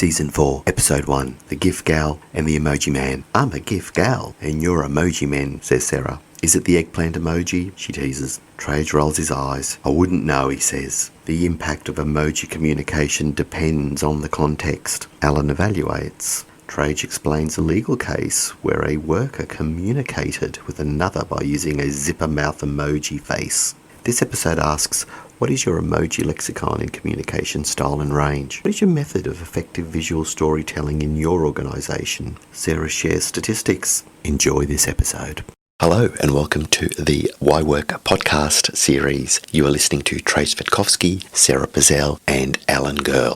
Season 4, Episode 1, The GIF Gal and the Emoji Man. I'm a GIF Gal, and you're Emoji Man, says Sara. Is it the eggplant emoji? She teases. Trajce rolls his eyes. I wouldn't know, he says. The impact of emoji communication depends on the context. Alan evaluates. Trajce explains a legal case where a worker communicated with another by using a zipper mouth emoji face. This episode asks, what is your emoji lexicon in communication style and range? What is your method of effective visual storytelling in your organisation? Sara shares statistics. Enjoy this episode. Hello and welcome to the Why Work podcast series. You are listening to Trajce Vitkovsky, Sara Pizzell and Alan Girl.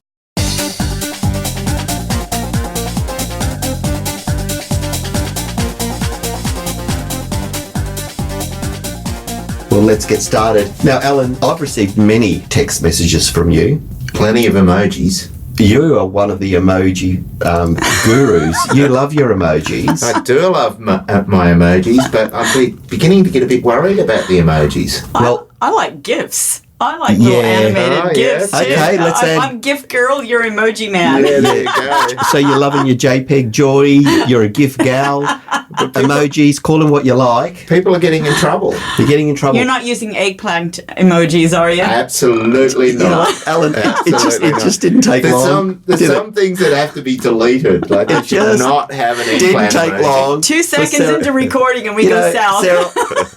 Well, let's get started. Now, Alan, I've received many text messages from you. Plenty of emojis. You are one of the emoji gurus. You love your emojis. I do love my emojis, but I'm beginning to get a bit worried about the emojis. Well, I like GIFs. I like little animated GIFs. Yeah. Okay, let's add... I'm GIF Girl, you're Emoji Man. Yeah, there you go. So you're loving your JPEG joy, you're a GIF gal, emojis, call them what you like. People are getting in trouble. You're getting in trouble. You're not using eggplant emojis, are you? Absolutely not. Alan, it just didn't take long. There's some things that have to be deleted. Like it should not have an eggplant. Didn't take long. 2 seconds into recording and we go south. Sara,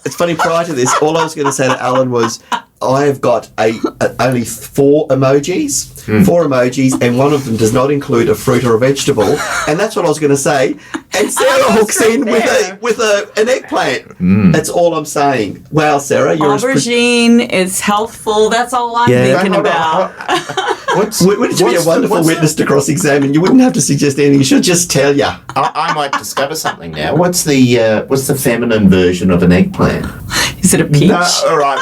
it's funny, prior to this, all I was going to say to Alan was, I have got only 4 emojis, 4 emojis, and one of them does not include a fruit or a vegetable, and that's what I was going to say. And Sara hooks in with an eggplant. That's all I'm saying. Wow, Sara, you're aubergine is healthful. That's all I'm thinking about. Wouldn't you be a wonderful witness to cross-examine? You wouldn't have to suggest anything. You should just tell you. I might discover something now. What's the feminine version of an eggplant? Is it a peach? No, all right.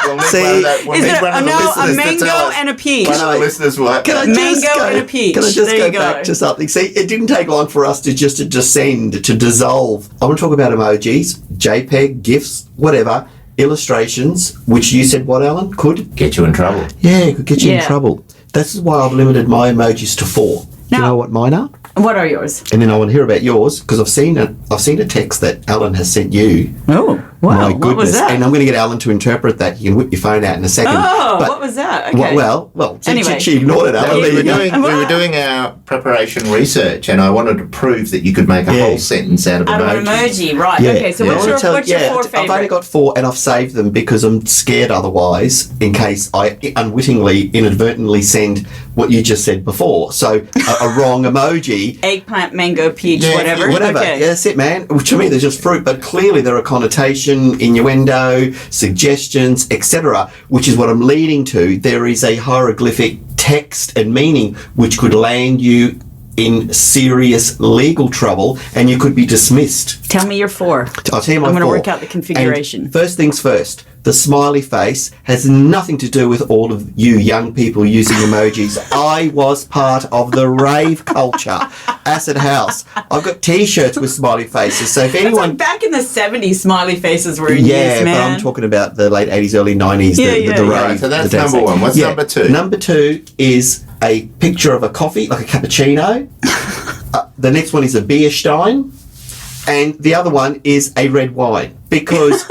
We'll need a mango and a peach. One of the listeners will have Can I just go back to something? See, it didn't take long for us to descend, to dissolve. I want to talk about emojis, JPEG, GIFs, whatever, illustrations, which you said what, Alan? Could? Get you in trouble. Yeah, it could get you in trouble. This is why I've limited my emojis to 4. Do you know what mine are? What are yours? And then I want to hear about yours, because I've seen a text that Alan has sent you. Oh, wow. My goodness. What was that? And I'm going to get Alan to interpret that. You can whip your phone out in a second. Oh, what was that? Okay. Well, anyway. she ignored it, Alan. We were doing our preparation research, and I wanted to prove that you could make a whole sentence out of an emoji, right. Yeah. Okay, so what's your 4 favorite? I've only got 4, and I've saved them because I'm scared otherwise, in case I unwittingly, inadvertently send what you just said before. So, a wrong emoji. Eggplant, mango, peach, whatever. Okay. Yeah, that's it, man. To me, they're just fruit, but clearly there are connotation, innuendo, suggestions, etc., which is what I'm leading to. There is a hieroglyphic text and meaning which could land you in serious legal trouble, and you could be dismissed. Tell me your 4. I'll tell you my 4. I'm going to work out the configuration. And first things first, the smiley face has nothing to do with all of you young people using emojis. I was part of the rave culture. Acid House. I've got T-shirts with smiley faces. So if anyone... Like back in the 70s, smiley faces were in use, man. Yeah, but I'm talking about the late 80s, early 90s, the rave. Right, so that's number 1. What's number 2? Number 2 is a picture of a coffee, like a cappuccino. The next one is a beer stein. And the other one is a red wine. Because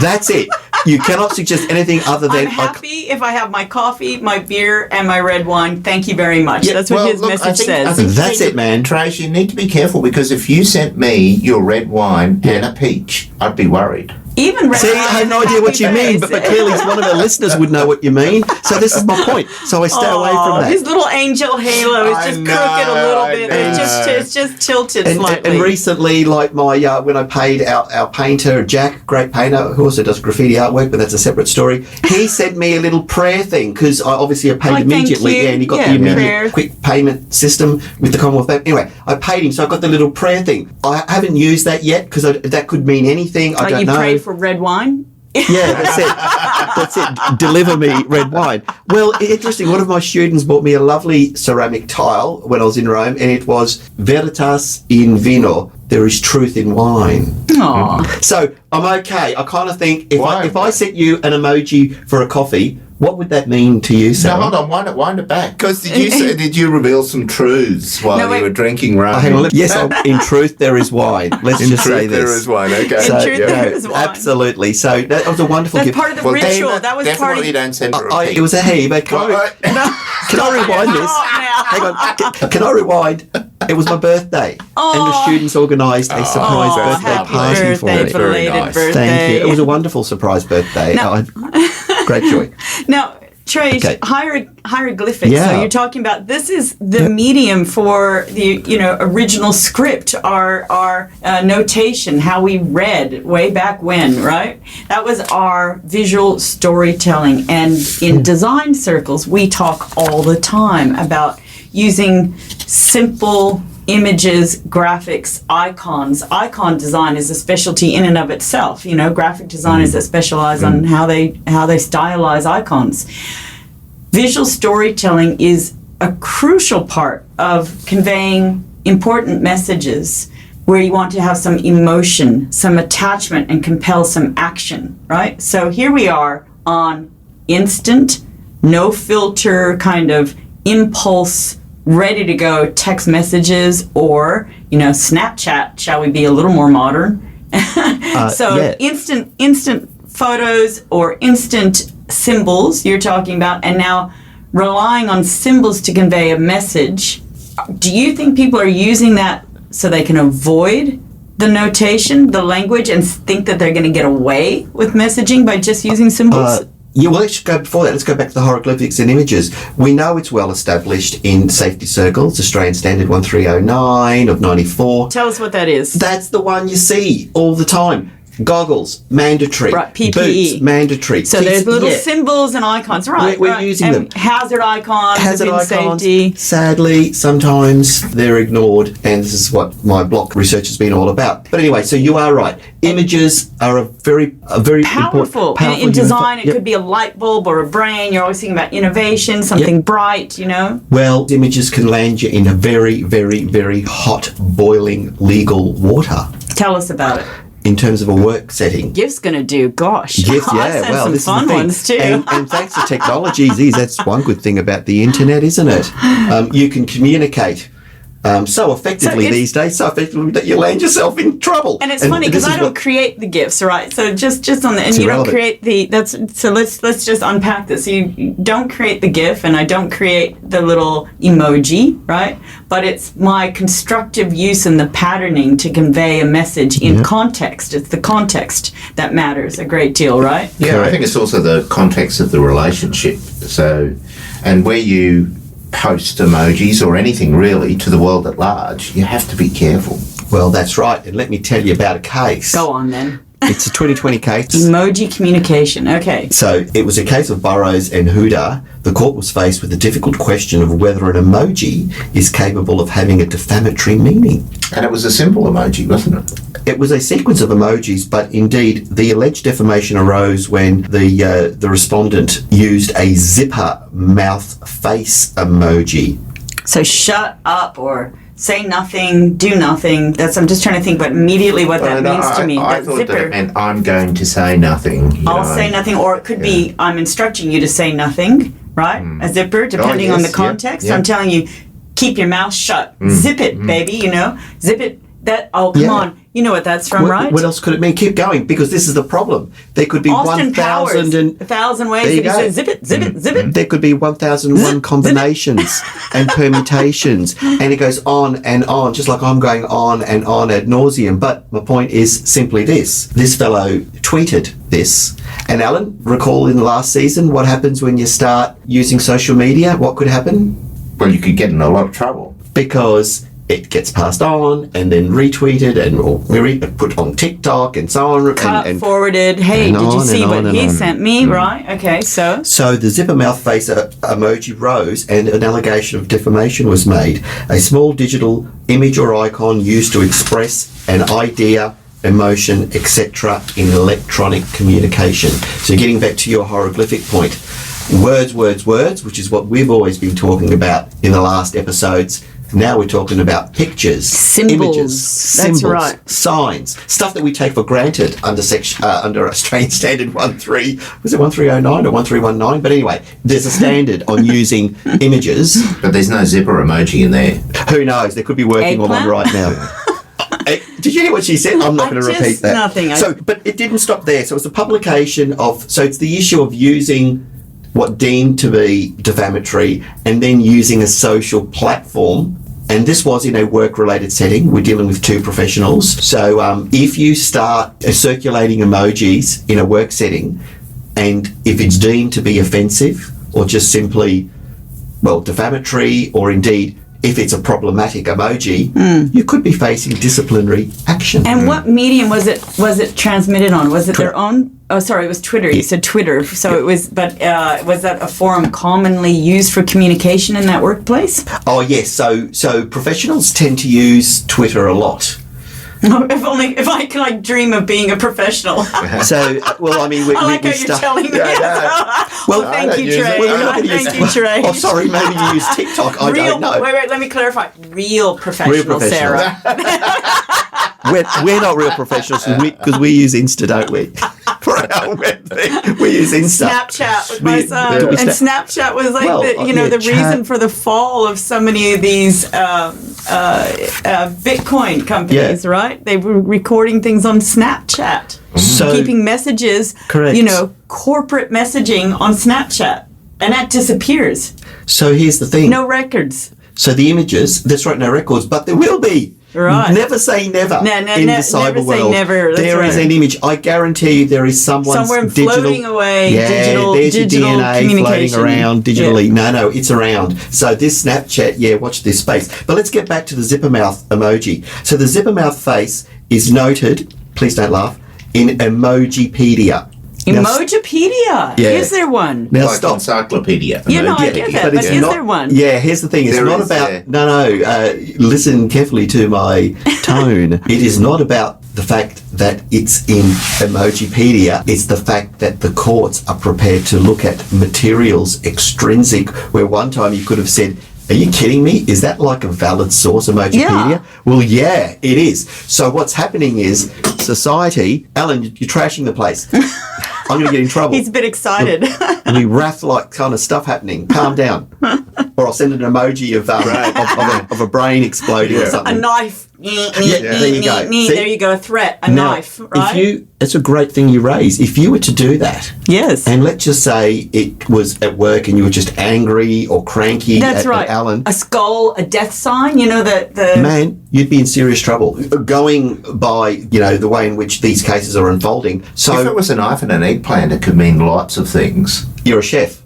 that's it. You cannot suggest anything other than... I'm happy if I have my coffee, my beer, and my red wine. Thank you very much. Yeah, that's what his message says. That's it, man. Trajce, you need to be careful, because if you sent me your red wine and a peach, I'd be worried. Even red See, I have no idea what you mean, but clearly one of our listeners would know what you mean. So this is my point. So I stay away from that. His little angel halo is just crooked a little bit. It's just tilted slightly. And recently, like my when I paid our painter, Jack, great painter, who also does graffiti artwork, but that's a separate story. He sent me a little prayer thing, because I paid immediately. Yeah, and he got the immediate quick payment system with the Commonwealth Bank. Anyway, I paid him, so I got the little prayer thing. I haven't used that yet, because that could mean anything. I don't know. Prayed for red wine? Yeah, that's it. Deliver me red wine. Well, interesting. One of my students bought me a lovely ceramic tile when I was in Rome, and it was veritas in vino. There is truth in wine. Aww. So I'm okay. I kind of think if I sent you an emoji for a coffee, What would that mean to you, Sarah? No, hold on, wind it back. Because did you reveal some truths while you were drinking rum? Oh, hang on. Yes, in truth there is wine. Let's just say this. There is wine, okay. So, In truth there is wine. Absolutely. So that was a wonderful That's gift. part of the ritual. That was part of you don't send a repeat. It was a he, but can I rewind this? Hang on. Can I rewind? It was my birthday, and the students organised a surprise birthday party for me. Belated birthday. Thank you. It was a wonderful surprise birthday. Great joy. Now, Trajce, Okay. hieroglyphics. Yeah. So you're talking about this is the medium for the original script, our notation, how we read way back when, right? That was our visual storytelling, and in design circles, we talk all the time about using simple images, graphics, icons. Icon design is a specialty in and of itself. Graphic designers that specialize on how they stylize icons. Visual storytelling is a crucial part of conveying important messages where you want to have some emotion, some attachment, and compel some action, right? So here we are on instant, no filter kind of impulse, ready to go text messages, or Snapchat, shall we be a little more modern? Instant photos or instant symbols you're talking about, and now relying on symbols to convey a message. Do you think people are using that so they can avoid the notation, the language, and think that they're going to get away with messaging by just using symbols? Yeah, well, let's go before that. Let's go back to the hieroglyphics and images. We know it's well established in safety circles, Australian Standard 1309 of 94. Tell us what that is. That's the one you see all the time. Goggles, mandatory. Right, PPE. Boots, mandatory. So there's little symbols and icons, right? We're using them. Hazard icons, safety. Sadly, sometimes they're ignored, and this is what my block research has been all about. But anyway, so you are right. Images are a very powerful. In design, it could be a light bulb or a brain. You're always thinking about innovation, something bright, Well, images can land you in a very, very, very hot, boiling legal water. Tell us about it. In terms of a work setting. GIF's going to do, gosh. GIF, I've sent some this fun is the thing. ones too. And thanks to technology, that's one good thing about the internet, isn't it? You can communicate so effectively these days, so effectively that you land yourself in trouble. And it's funny because I don't create the GIFs, right? So just on the, and you don't create so let's just unpack this. You don't create the GIF, and I don't create the little emoji, right? But it's my constructive use and the patterning to convey a message in context. It's the context that matters a great deal, right? Yeah, correct. I think it's also the context of the relationship. So, and where you post emojis or anything really to the world at large, you have to be careful. Well, that's right. And let me tell you about a case. Go on then. It's a 2020 case. Emoji communication, okay. So it was a case of Burroughs and Huda. The court was faced with the difficult question of whether an emoji is capable of having a defamatory meaning. And it was a simple emoji, wasn't it? It was a sequence of emojis, but indeed the alleged defamation arose when the respondent used a zipper mouth face emoji. So shut up or say nothing, do nothing. I'm just trying to think, but immediately what that means to me. I thought that it meant I'm going to say nothing. I'll say nothing, or it could be I'm instructing you to say nothing, right? A zipper, depending on the context. I'm telling you, keep your mouth shut. Zip it, baby, Zip it. Come on. You know what that's from, right? What else could it mean? Keep going, because this is the problem. There could be 1,000 and 1,000 ways that you say zip it, zip it, zip it. There could be 1,001 combinations and permutations, and it goes on and on, just like I'm going on and on ad nauseum. But my point is simply this. This fellow tweeted this. And Alan, recall in the last season what happens when you start using social media? What could happen? Well, you could get in a lot of trouble. Because it gets passed on and then retweeted and put on TikTok and so on. And forwarded. Hey, did you see what he sent me? Right. Okay. So the zipper mouth face emoji rose, and an allegation of defamation was made. A small digital image or icon used to express an idea, emotion, etc. in electronic communication. So getting back to your hieroglyphic point, words, which is what we've always been talking about in the last episodes, Now we're talking about pictures, Symbols. images, That's symbols, right. signs, stuff that we take for granted under under Australian Standard 13, was it 1309 or 1319? But anyway, there's a standard on using images. But there's no zipper emoji in there. Who knows? They could be working on one Eggplant? right now. Did you hear what she said? I'm not going to just- repeat that. nothing. So, but it didn't stop there. So it's a publication of. So it's the issue of using what deemed to be defamatory and then using a social platform. And this was in a work-related setting. We're dealing with two professionals. So if you start circulating emojis in a work setting, and if it's deemed to be offensive or just simply, well, defamatory, or indeed if it's a problematic emoji, you could be facing disciplinary action. And what medium was it transmitted on? Was it their own? Oh, sorry, it was Twitter. You said Twitter. So it was, but was that a forum commonly used for communication in that workplace? Oh yes, so professionals tend to use Twitter a lot. If I could like dream of being a professional. So, well, I mean, I like how you're telling me. Well, thank you, Trey. Thank you, Trey. Oh, sorry, maybe you use TikTok. I don't know. Wait, let me clarify. Real professional, Sarah. We're not real professionals because we use Insta, don't we? For our web thing, we use Insta. Snapchat with my son, do we and Snapchat was like the chat. reason for the fall of so many of these Bitcoin companies, right? They were recording things on Snapchat, So- keeping messages, Correct. corporate messaging on Snapchat, and that disappears. So here's the thing. No records. So the images, that's right, no records, but there will be. Right. Never say never in the cyber never say world. never, that's There is right. an image. I guarantee you there is someone's Somewhere digital, floating away, there's digital your DNA floating communication. around digitally. Yeah. No, it's around. So this Snapchat, watch this space. But let's get back to the zipper mouth emoji. So the zipper mouth face is noted, please don't laugh, in Emojipedia. Now, Emojipedia. Yeah. Is there one? now Like stop. encyclopedia. I emoji. get that, but is there one? Yeah, here's the thing. It's There not is, about. yeah. No. Listen carefully to my tone. It is not about the fact that it's in Emojipedia. It's the fact that the courts are prepared to look at materials extrinsic. Where one time you could have said, "Are you kidding me? Is that like a valid source, Emojipedia?" Yeah. Well, yeah, it is. So what's happening is society. Alan, you're trashing the place. I'm going to get in trouble. He's a bit excited. We wrath-like kind of stuff happening. Calm down. Or I'll send an emoji of a brain exploding or A something. knife. there you go. See? There you go. A threat. A Now, knife. Right? it's a great thing you raise. If you were to do that, Yes. and let's just say it was at work and you were just angry or cranky That's at right. Alan, A skull, a death sign. The man, you'd be in serious trouble. Going by, the way in which these cases are unfolding. If it So was a knife and an eggplant, it could mean lots of things. you're a chef.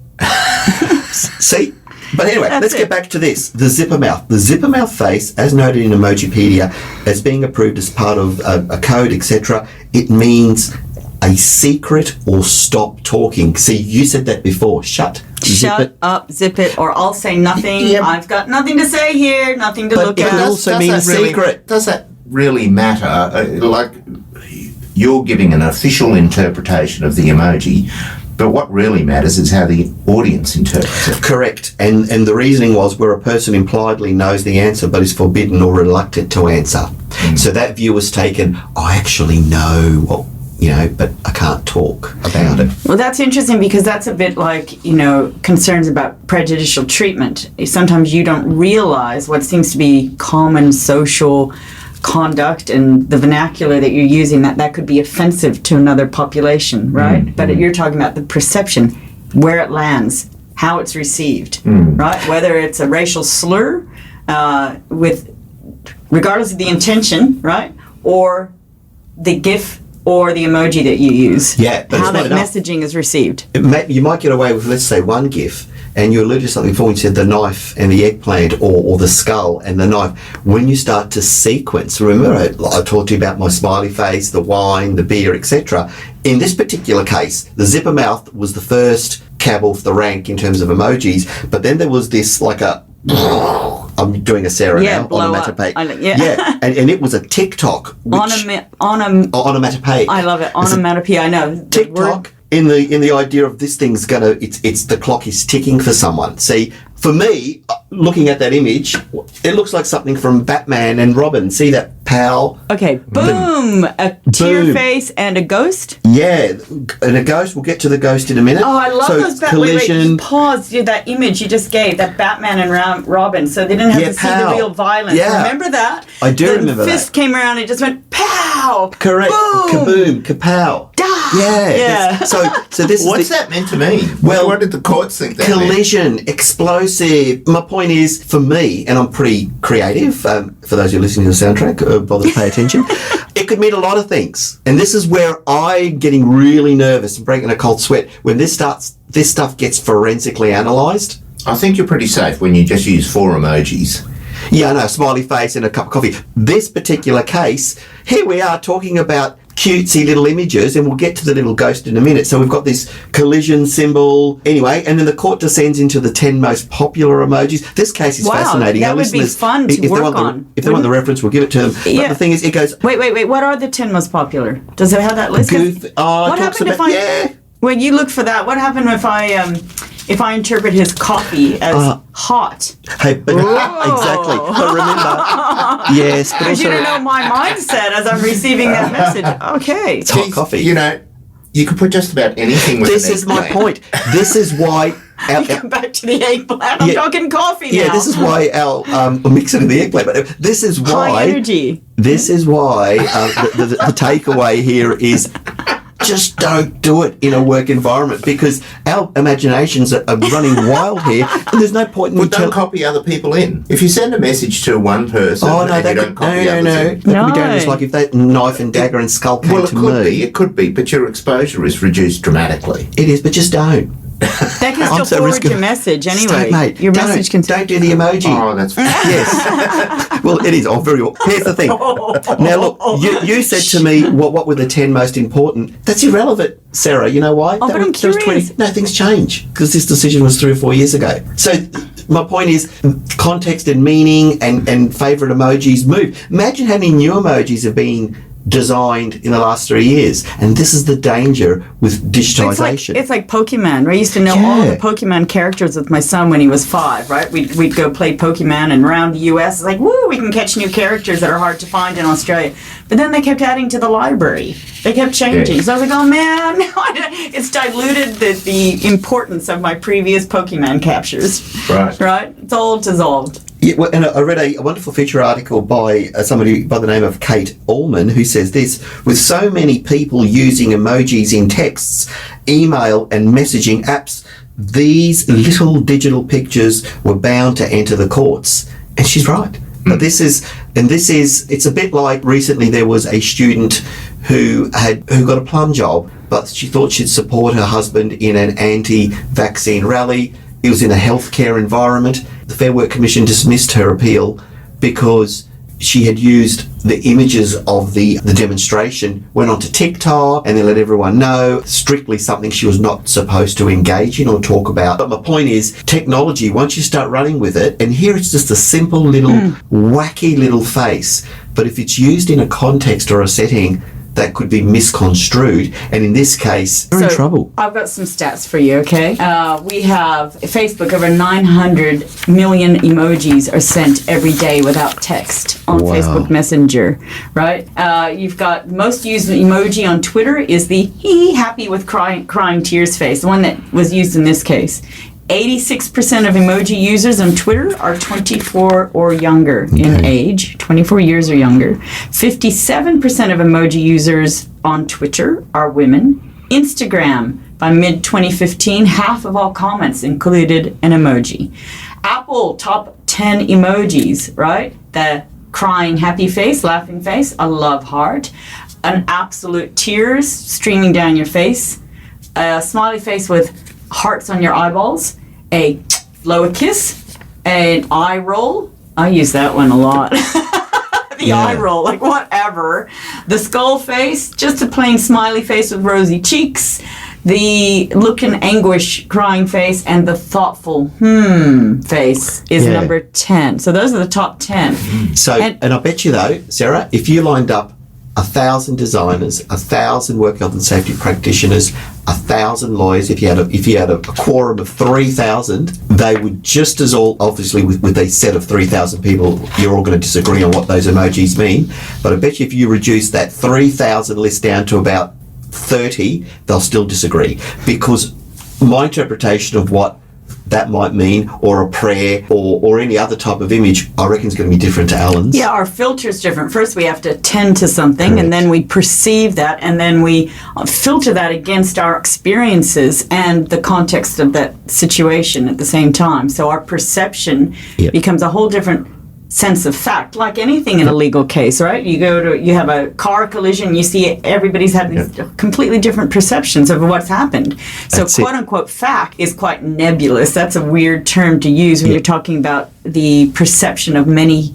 See? But anyway, That's let's it. get back to this. The zipper mouth. The zipper mouth face, as noted in Emojipedia, as being approved as part of a code, etc., it means a secret or stop talking. See, you said that before. Shut. Zip Shut it. up, zip it, or I'll say nothing. Yeah. I've got nothing to say here, nothing to But look it at. could also mean that really, secret. Does that really matter? Like, you're giving an official interpretation of the emoji, but what really matters is how the audience interprets it. Correct. And the reasoning was where a person impliedly knows the answer but is forbidden or reluctant to answer. So that view was taken, I actually know what, but I can't talk about it. Well, that's interesting because that's a bit like, concerns about prejudicial treatment. Sometimes you don't realize what seems to be common social conduct and the vernacular that you're using, that could be offensive to another population, right? But you're talking about the perception, where it lands, how it's received, right? Whether it's a racial slur, regardless of the intention, right? Or the GIF or the emoji that you use. Yeah, but how it's not that enough. messaging is received. You might get away with, let's say, one GIF, and you alluded to something before when you said the knife and the eggplant, or the skull and the knife. When you start to sequence, remember I talked to you about my smiley face, the wine, the beer, etc. In this particular case, the zipper mouth was the first cab off the rank in terms of emojis, but then there was this like a... I'm doing a Sara now, blow up. onomatopoeia. And it was a TikTok, which... Onomatopoeia. I love it. It's a Onomatopoeia. I know. The TikTok word- in the idea of this thing's gonna, it's the clock is ticking for someone. See, for me, looking at that image, it looks like something from Batman and Robin. See that pow? Okay, boom! A tear Boom. face and a ghost. Yeah, and a ghost. We'll get to the ghost in a minute. Oh, I love those collision. Wait, pause. That image you just gave, that Batman and Robin, so they didn't have to see pow. the real violence. Yeah. Remember that? I do remember The fist came around and it just went pow! Correct. Boom! Kaboom. Kapow. Da! Yeah. Yeah. So this What's is the that meant to mean? Well, what did the courts think that meant? collision, explosive. My point is, for me, and I'm pretty creative, for those who are listening to the soundtrack, bother to pay attention, it could mean a lot of things. And this is where I'm getting really nervous and breaking a cold sweat when this stuff gets forensically analysed. I think you're pretty safe when you just use 4 emojis. Yeah, I know, smiley face and a cup of coffee. This particular case, here we are talking about cutesy little images, and we'll get to the little ghost in a minute. So we've got this collision symbol. Anyway, and then the court descends into the 10 most popular emojis. This case is fascinating. That Our would be listeners, fun to work on. If they want the reference, we'll give it to them. Yeah. But the thing is, it goes... Wait. What are the 10 most popular? Does it have that list? Goof, What talks happened if about... I... Yeah. Well, you look for that. What happened if I interpret his coffee as hot? Hey, but exactly. But remember, yes, but Because also you don't know my mindset as I'm receiving that message. Okay. it's hot coffee. You know, you could put just about anything with This an is my eggplant. point. This is why... Come back to the eggplant. I'm talking coffee now. Yeah, this is why I'll mix it in the eggplant. But this is why... High energy. This is why the takeaway here is just don't do it in a work environment, because our imaginations are running wild here, and there's no point in Well, don't copy other people in. If you send a message to one person Oh no, and that you don't could, copy no. others in. That could be No. dangerous. Like if that knife and dagger and skull came Well, to me. it could be, but your exposure is reduced dramatically. It is, but just don't. That can I'm still so forward risky. your message Just anyway. don't, mate. Your message can... Don't do the emoji. Oh, that's Yes. Well, it is. Oh, very. Here's the thing. Now, look, you said to me, what were the 10 most important? That's irrelevant, Sarah. You know why? but I'm curious. No, things change because this decision was 3 or 4 years ago. So my point is context and meaning and favourite emojis move. Imagine how many new emojis have been designed in the last 3 years, and this is the danger with digitization. It's like Pokemon. I used to know all Yeah. the Pokemon characters with my son when he was 5, right? We'd go play Pokemon, and around the U.S., it's like, woo, we can catch new characters that are hard to find in Australia. But then they kept adding to the library. They kept changing. Yeah. So I was like, oh man, it's diluted the importance of my previous Pokemon captures. right. Right? It's all dissolved. Yeah, well, and I read a wonderful feature article by somebody by the name of Kate Allman, who says this: with so many people using emojis in texts, email and messaging apps, these little digital pictures were bound to enter the courts. And she's right. But it's a bit like recently there was a student who got a plum job, but she thought she'd support her husband in an anti-vaccine rally. It was in a healthcare environment. The Fair Work Commission dismissed her appeal because she had used the images of the demonstration, went onto TikTok, and then let everyone know, strictly something she was not supposed to engage in or talk about. But my point is, technology, once you start running with it, and here it's just a simple little, wacky little face, but if it's used in a context or a setting, that could be misconstrued, and in this case, we're in trouble. I've got some stats for you, okay? We have Facebook, over 900 million emojis are sent every day without text on Wow. Facebook Messenger, right? You've got most used emoji on Twitter is the happy with crying tears face, the one that was used in this case. 86% of emoji users on Twitter are 24 or younger in age, 24 years or younger. 57% of emoji users on Twitter are women. Instagram, by mid-2015, half of all comments included an emoji. Apple, top 10 emojis, right? The crying happy face, laughing face, a love heart, an absolute tears streaming down your face, a smiley face with hearts on your eyeballs, a lower kiss, an eye roll. I use that one a lot. The eye roll, like whatever. The skull face, just a plain smiley face with rosy cheeks. The look in anguish, crying face, and the thoughtful face is Yeah. number 10. So those are the top 10. So, and I bet you though, Sarah, if you lined up 1,000 designers, 1,000 work health and safety practitioners, 1,000 lawyers, if you had a quorum of 3,000, they would just as all, obviously with a set of 3,000 people, you're all going to disagree on what those emojis mean. But I bet you if you reduce that 3,000 list down to about 30, they'll still disagree. Because my interpretation of what that might mean, or a prayer, or any other type of image, I reckon is going to be different to Alan's. Yeah, our filter's different. First, we have to attend to something, Correct. and then we perceive that, and then we filter that against our experiences and the context of that situation at the same time. So our perception Yep. becomes a whole different sense of fact, like anything in a legal case, right? You have a car collision, you see everybody's had these completely different perceptions of what's happened. So That's it. quote unquote fact is quite nebulous. That's a weird term to use when you're talking about the perception of many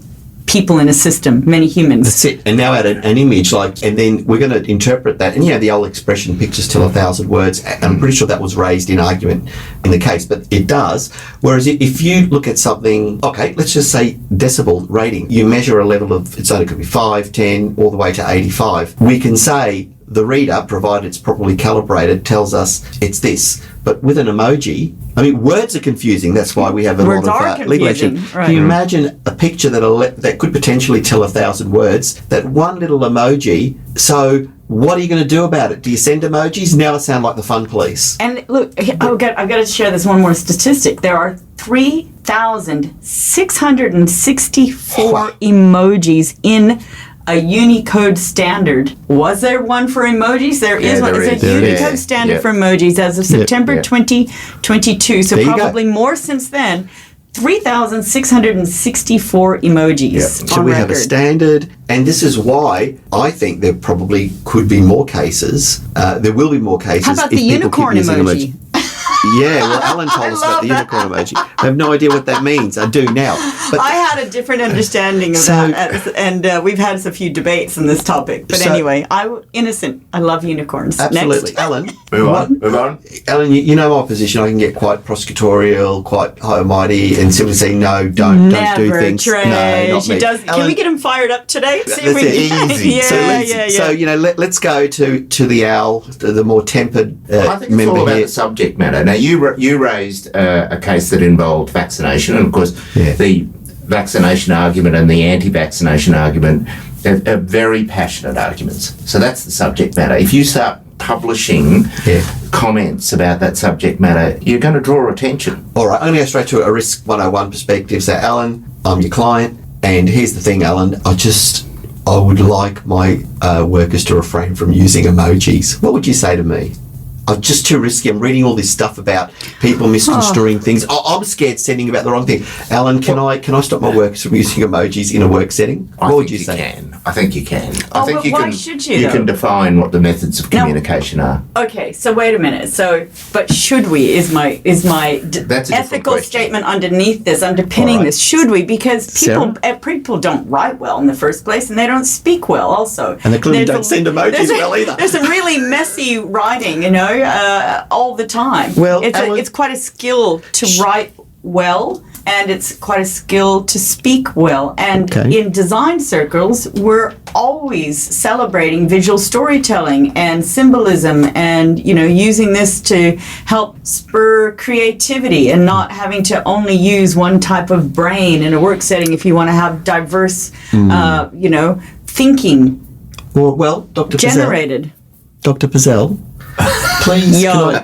people in a system, many humans. That's it. And now add an image, and then we're going to interpret that. And the old expression, pictures tell 1,000 words. And I'm pretty sure that was raised in argument in the case, but it does. Whereas if you look at something, okay, let's just say decibel rating, you measure a level of, it's only could be 5, 10, all the way to 85. We can say the reader, provided it's properly calibrated, tells us it's this. But with an emoji, I mean, words are confusing. That's why we have a Words lot are of legal confusing, action. right. Can you imagine a picture that could potentially tell 1,000 words? That one little emoji. So what are you going to do about it? Do you send emojis? Now I sound like the fun police. And look, I've got to share this one more statistic. There are 3,664 Wow. emojis in a Unicode standard. Was there one for emojis? There is one. there It's is. a There Unicode is. standard Yeah. for emojis as of September Yeah. 2022. So There you go. probably more since then. 3,664 emojis Yeah. So on we record. have a standard, and this is why I think there probably could be more cases. There will be more cases. How about if the people keep unicorn using emoji? Yeah, well, Alan told us about the unicorn emoji. I have no idea what that means. I do now. But I had a different understanding of So- that, and we've had a few debates on this topic. But So- anyway, innocent. I love unicorns. absolutely, Next. Alan. Move what- on. Move on. Alan, you know my position. I can get quite prosecutorial, quite high and mighty, and simply say no, don't do Never, things. Trey. No, not She me. does. Can Alan, we get him fired up today? See if That's we it, can- easy. Yeah, So yeah. let's go to the owl, the more tempered I think it's member all about here. the subject matter. Now, you raised a case that involved vaccination, and of course, Yeah. the vaccination argument and the anti-vaccination argument are very passionate arguments. So that's the subject matter. If you start publishing comments about that subject matter, you're going to draw attention. All right, I'm going to go straight to a Risk 101 perspective. So, Alan, I'm your client, and here's the thing, Alan. I would like my workers to refrain from using emojis. What would you say to me? I'm just too risky. I'm reading all this stuff about people misconstruing things. I'm scared sending about the wrong thing. Alan, can I stop my workers from using emojis in a work setting? I What would think you you say? can. I think you can. I Oh, think but you why can. should you, You can though? define what the methods of communication are. Okay, so wait a minute. But should we? Is my That's a different ethical question. statement underneath this, underpinning All right. this? Should we? Because Sarah? people don't write well in the first place, and they don't speak well, also. And they clearly There's don't send emojis there's well either. There's some really messy writing, all the time. Well, it's quite a skill to write well, and it's quite a skill to speak well. And Okay. in design circles, we're always celebrating visual storytelling and symbolism, and using this to help spur creativity and not having to only use one type of brain in a work setting if you want to have diverse, thinking Well, Dr. generated. Dr. Pizzell, please, Yo.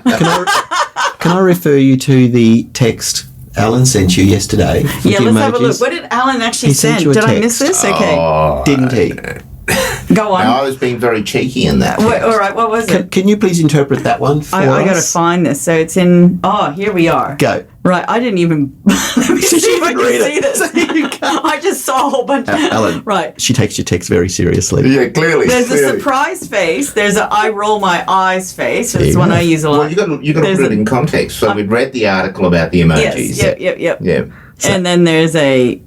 can I refer you to the text Alan sent you yesterday? with Yeah, the let's have a emojis? look. What did Alan actually He sent send? you a Did I miss text. this? Okay, Didn't he? go on. Now, I was being very cheeky in that. Wait, all right, what was it? Can you please interpret that one for I got to us? find this. So it's in. Oh, here we are. Go. Right, I didn't even. Let me see if I didn't can read see it. this. So you can't. I just saw a whole bunch. Alan, Right. she takes your text very seriously. Yeah, clearly. There's a clearly. surprise face. There's a I roll my eyes face. That's you one go. I use a lot. Well, you got to There's put it a- in context. So we'd read the article about the emojis. Yes. Yep. Yeah. And then there's a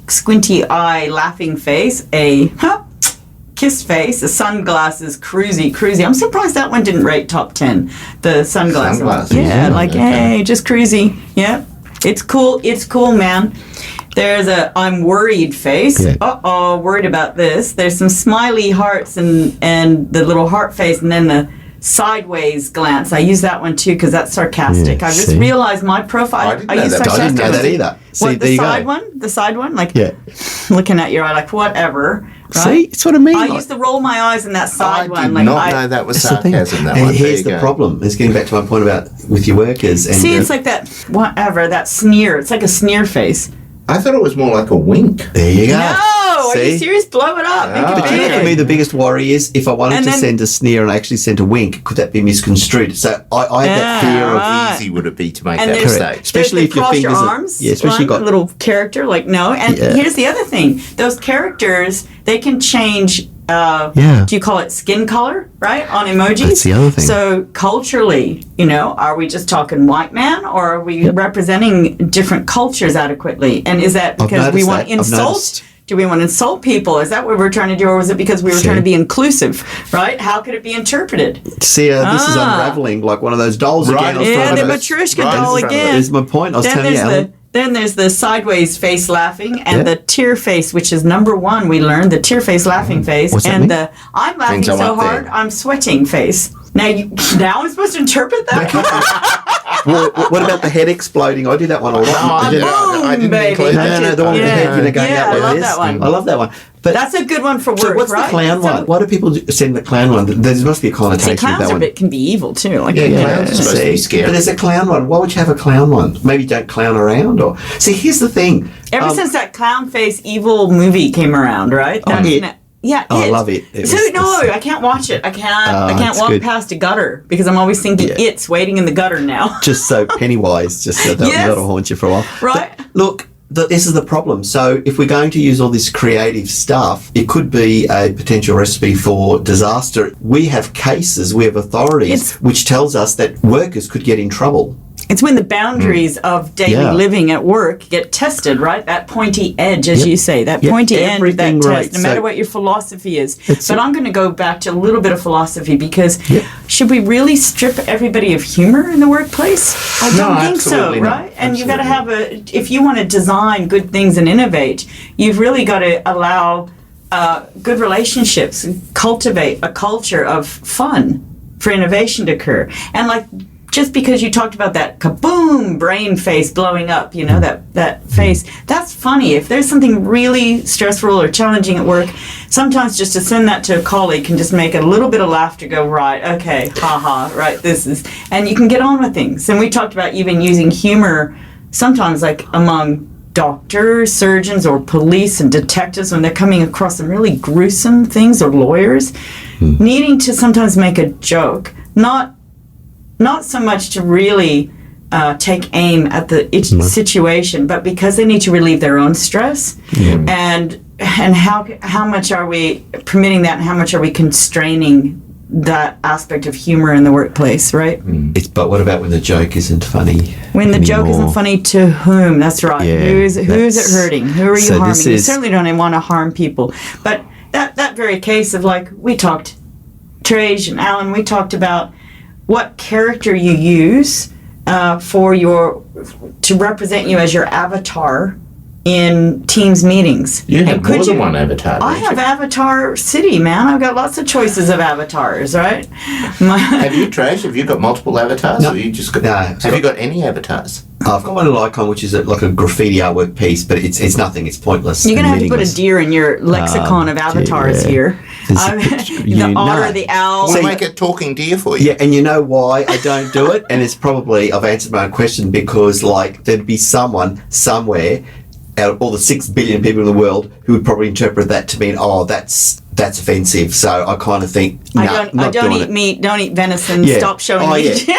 squinty eye laughing face, a kiss face, a sunglasses cruisy. I'm surprised that one didn't rate top 10. The sunglasses. Sunglasses, Yeah, yeah, like okay. hey, just cruisy. Yeah. It's cool, man. There's a I'm worried face. Yeah. Worried about this. There's some smiley hearts and the little heart face, and then the sideways glance. I use that one too because that's sarcastic. Yeah, I just see? realized my profile. I didn't know use that. I didn't know that sarcastic. either. See, What, there the you side go. one? The side one? Like Yeah. looking at your eye like whatever. Right? See, it's what I mean. I like- used to roll my eyes in that I side did one. Like not know that was That's the thing. sarcasm. That And one. here's There the you go. problem. It's getting back to my point about with your workers. And See, it's like that whatever, that sneer. It's like a sneer face. I thought it was more like a wink. there you go. No, are you See? serious? Blow it up. Make Ah. it But you know, big. for me, the biggest worry is if I wanted And to then- send a sneer and I actually sent a wink, could that be misconstrued? So I have that Yeah, fear of right. Easy would it be to make And that there's- mistake? especially There's if your cross fingers your are- arms, yeah, especially one you got- little character like no. And Yeah. here's the other thing: those characters they can change. Yeah. Do you call it skin color? Right on emojis. That's the other thing. So culturally, are we just talking white man, or are we representing different cultures adequately? And is that I've because we noticed want that. to I've insult? noticed. Do we want to insult people? Is that what we're trying to do, or was it because we were See? trying to be inclusive? Right? How could it be interpreted? See, this is unraveling like one of those dolls Right. again. I was Yeah, talking the about. Matryoshka right in doll front of again. There's my point. I was Then telling you, there's Alan. then there's the sideways face laughing and Yeah. the tear face, which is number one. We learned the tear face laughing face What's that and mean? the I'm laughing Means I'm so up there. hard I'm sweating face. Now I'm supposed to interpret that. Well, what about the head exploding? I do that one a lot. I did- I didn't baby. include No, that. no, the one with the Yeah. head, going Yeah, out like I love this. that one. I love that one. But That's a good one for work, so what's right? the clown So- one? Why do people send the clown one? There must be a connotation See, with clowns that are one. can be evil too. Like Yeah, Yeah, clowns are supposed to be see. scary. But there's a clown one. Why would you have a clown one? Maybe don't clown around. Or see, here's the thing. Ever since that clown face evil movie came around, right? That's It. Yeah, Oh, I love it. It So was- no, I can't watch it. I can't it's walk good. past a gutter because I'm always thinking Yeah. it's waiting in the gutter now. just so Pennywise, just so Yes. that'll haunt you for a while. Right. But look, this is the problem. So if we're going to use all this creative stuff, it could be a potential recipe for disaster. We have cases, we have authorities, It's- which tells us that workers could get in trouble. It's when the boundaries of daily Yeah. living at work get tested, right? That pointy edge, as Yep. you say, that Yep. pointy end of that Everything test, right. no matter So- what your philosophy is. It's But a- I'm going to go back to a little bit of philosophy because Yep. should we really strip everybody of humor in the workplace? I No, don't think so, absolutely not. right? And you've got to Absolutely. have if you want to design good things and innovate, you've really got to allow good relationships, cultivate a culture of fun for innovation to occur. And like, just because you talked about that kaboom brain face blowing up, that face, that's funny. If there's something really stressful or challenging at work, sometimes just to send that to a colleague can just make a little bit of laughter go, right, okay, haha, right, and you can get on with things. And we talked about even using humor sometimes like among doctors, surgeons, or police and detectives when they're coming across some really gruesome things, or lawyers, needing to sometimes make a joke, not so much to really take aim at the situation, but because they need to relieve their own stress, and how much are we permitting that, and how much are we constraining that aspect of humor in the workplace, right? But what about when the joke isn't funny? When the joke anymore? isn't funny to whom? That's right. Yeah, who's it that's- hurting? Who are you so harming? this You is- certainly don't want to harm people. But that very case of like we talked, Trajce and Alan, we talked about what character you use to represent you as your avatar in Teams meetings. You And have could more than one avatar. I don't you? have Avatar City, man. I've got lots of choices of avatars, right? Have you, Trajce? Have you got multiple avatars? No. Or you just got? No, Have you got any avatars? I've got one little icon which is like a graffiti artwork piece, but it's nothing. It's pointless. You're and gonna have to put a meaningless. deer in your lexicon of avatars yeah. here. There's a picture- The you otter, know. the owl. We'll See- make a talking deer for you. Yeah, and you know why I don't do it? And it's probably, I've answered my own question, because like there'd be someone somewhere out of all the 6 billion people in the world who would probably interpret that to mean, oh, that's offensive. So I kind of think, I nah, don't not eat doing it. meat. Don't eat venison. Yeah. Stop showing oh, meat. Yeah.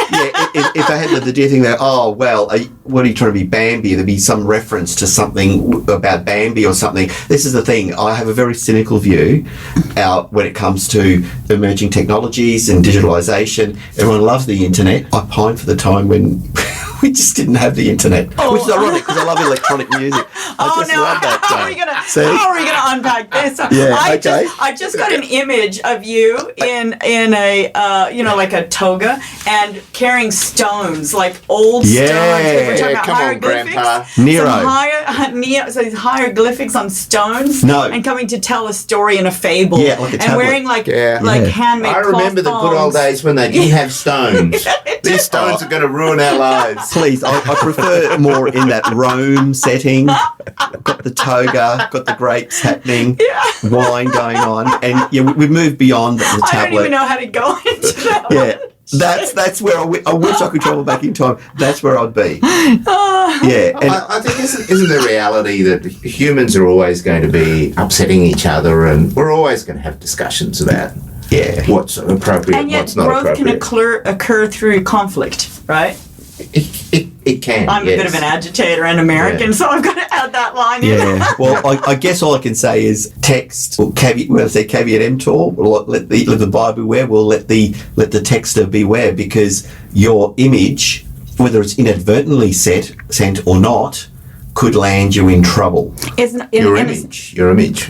If they had the deer thing there, oh, well, what are you trying to be, Bambi? There'd be some reference to something about Bambi or something. This is the thing. I have a very cynical view when it comes to emerging technologies and digitalisation. Everyone loves the internet. I pine for the time when we just didn't have the internet, which is ironic because I love electronic music. I just love that. How are we gonna unpack this? Yeah, I just got an image of you in a like a toga and carrying stones, like old stones. We're talking about come on, hieroglyphics. Grandpa. Nero. So these hieroglyphics on stones. No. And coming to tell a story in a fable. Yeah, like a and tablet. wearing Yeah. handmade. I remember the good old days when they didn't have stones. These stones are going to ruin our lives. Please, I prefer more in that Rome setting. Got the toga, got the grapes happening, wine going on, and we moved beyond the tablet. I don't even know how to go into that. Yeah. That's where I wish I could travel back in time. That's where I'd be. Yeah. And I think isn't the reality that humans are always going to be upsetting each other, and we're always going to have discussions about what's appropriate and yet what's not growth appropriate. can occur through conflict, right? It can. I'm a bit of an agitator and American, so I've got to add that line in. yeah. Well, I guess all I can say is text. Or caveat emptor. Let the buyer beware. We'll let the texter beware, because your image, whether it's inadvertently sent or not, could land you in trouble. Your image. The image,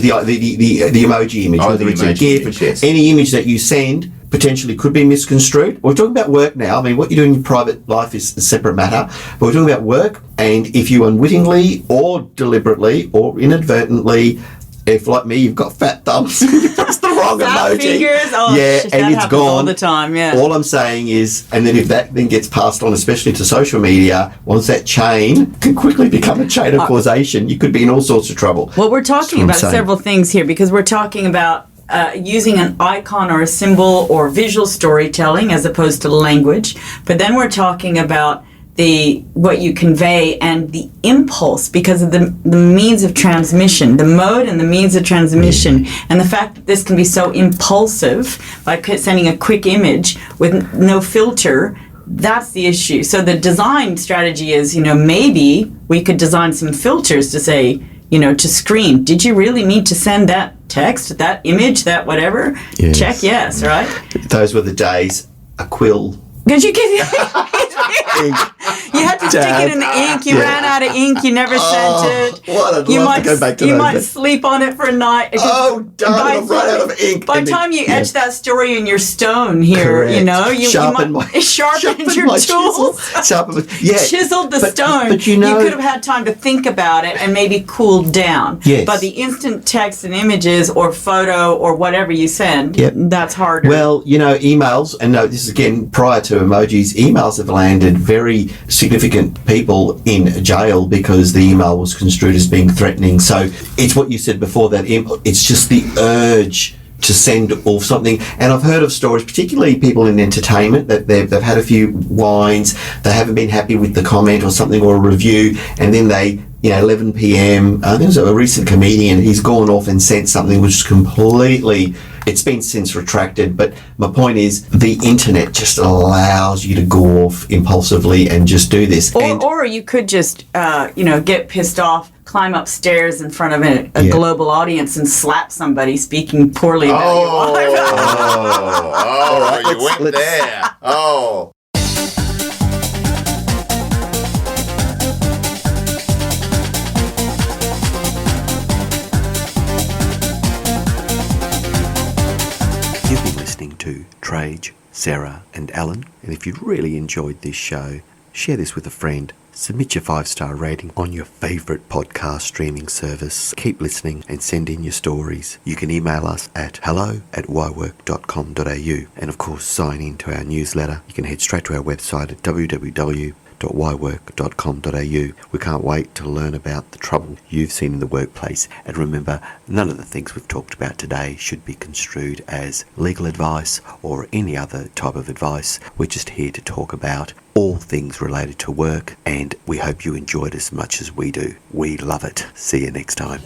the emoji image, Oh, whether the it's a emoji GIF, image, yes. any image that you send potentially could be misconstrued. We're talking about work now. I mean, what you do in your private life is a separate matter, but we're talking about work. And if you unwittingly or deliberately or inadvertently, if like me, you've got fat thumbs, you press the wrong Fat emoji. fingers? Oh, yeah, shit, and that it's happens gone all the time, yeah. All I'm saying is, and then if that then gets passed on, especially to social media, once that chain can quickly become a chain of causation, you could be in all sorts of trouble. Well, we're talking about several things here, because we're talking about using an icon or a symbol or visual storytelling as opposed to language. But then we're talking about what you convey and the impulse, because of the means of transmission, the mode and the means of transmission, and the fact that this can be so impulsive by sending a quick image with no filter. That's the issue. So the design strategy is, maybe we could design some filters to say, to screen, did you really need to send that text, that image, that whatever? Yes. Check yes, right? Those were the days. A quill. Because you give Ink. you had to stick it in the ink. You ran out of ink. You never sent it. What I'd love to go back to You those might days. sleep on it for a night. Oh, darling, I've run out of ink. By the time you etch that story in your stone here, Correct. you Sharpened sharpened your my tools. Chiseled the stone. But you could have had time to think about it and maybe cooled down. Yes. But the instant text and images or photo or whatever you send, that's harder. Well, emails, and no, this is again prior to emojis, emails have landed very significant people in jail because the email was construed as being threatening. So it's what you said before, that it's just the urge to send off something. And I've heard of stories, particularly people in entertainment, that they've had a few wines, they haven't been happy with the comment or something or a review, and then they 11 p.m. There was a recent comedian, he's gone off and sent something which is completely, it's been since retracted, but my point is the internet just allows you to go off impulsively and just do this. Or you could just, get pissed off, climb upstairs in front of a global audience and slap somebody speaking poorly about you. Right, you went there. Oh. You've been listening to Trajce, Sara and Alan, and if you really enjoyed this show, share this with a friend. Submit your 5-star rating on your favourite podcast streaming service. Keep listening and send in your stories. You can email us at hello@ywork.com.au, and of course sign in to our newsletter. You can head straight to our website at www.ywork.com.au. We can't wait to learn about the trouble you've seen in the workplace. And remember, none of the things we've talked about today should be construed as legal advice or any other type of advice. We're just here to talk about all things related to work, and we hope you enjoyed as much as we do. We love it. See you next time.